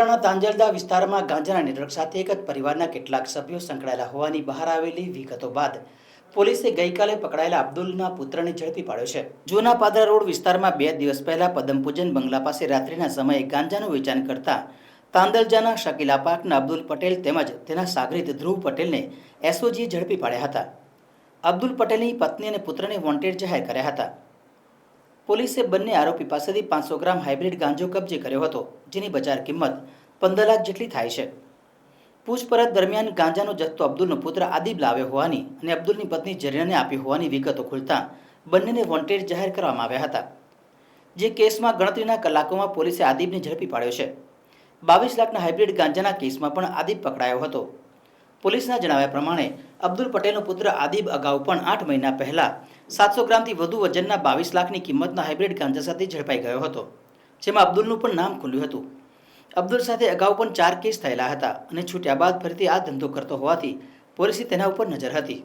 વડોદરાના તાંજલદા વિસ્તારમાં ગાંજાના નેટવર્ક સાથે એક જ પરિવારના કેટલાક સભ્યો સંકળાયેલા હોવાની બહાર આવેલી વિગતો બાદ પોલીસે ગઈકાલે પકડાયેલા અબ્દુલના પુત્રને ઝડપી પાડ્યો છે। જૂના પાદરા રોડ વિસ્તારમાં 2 દિવસ પહેલા પદમપૂજન બંગલા પાસે રાત્રિના સમયે ગાંજાનું વેચાણ કરતા તાંદલજાના શકીલા પાકના અબ્દુલ પટેલ તેમજ તેના સાગરીત ધ્રુવ પટેલને એસઓજીએ ઝડપી પાડ્યા હતા। અબ્દુલ પટેલની પત્ની અને પુત્રને વોન્ટેડ જાહેર કર્યા હતા। પોલીસે બંને આરોપી પાસેથી 500 ગ્રામ હાઇબ્રિડ ગાંજો કબજે કર્યો હતો, જેની બજાર કિંમત 15 લાખ જેટલી થાય છે। પૂછપરછ દરમિયાન ગાંજાનો જથ્થો અબ્દુલનો પુત્ર આદિબ લાવ્યો હોવાની અને અબ્દુલની પત્ની જરીનાને આપી હોવાની વિગતો ખુલતા બંનેને વોન્ટેડ જાહેર કરવામાં આવ્યા હતા। જે કેસમાં ગણતરીના કલાકોમાં પોલીસે આદિબને ઝડપી પાડ્યો છે। 22 લાખના હાઇબ્રિડ ગાંજાના કેસમાં પણ આદિબ પકડાયો હતો। પોલીસના જણાવ્યા પ્રમાણે અબ્દુલ પટેલનો પુત્ર આદિબ અગાઉ પણ 8 મહિના પહેલા 700 ગ્રામથી વધુ વજનના 22 લાખની કિંમતના હાઇબ્રિડ ગાંજા સાથે ઝડપાઈ ગયો હતો, જેમાં અબ્દુલનું પણ નામ ખુલ્યું હતું। અબ્દુલ સાથે અગાઉ પણ 4 કેસ થયેલા હતા અને છૂટ્યા બાદ ફરીથી આ ધંધો કરતો હોવાથી પોલીસે તેના ઉપર નજર હતી।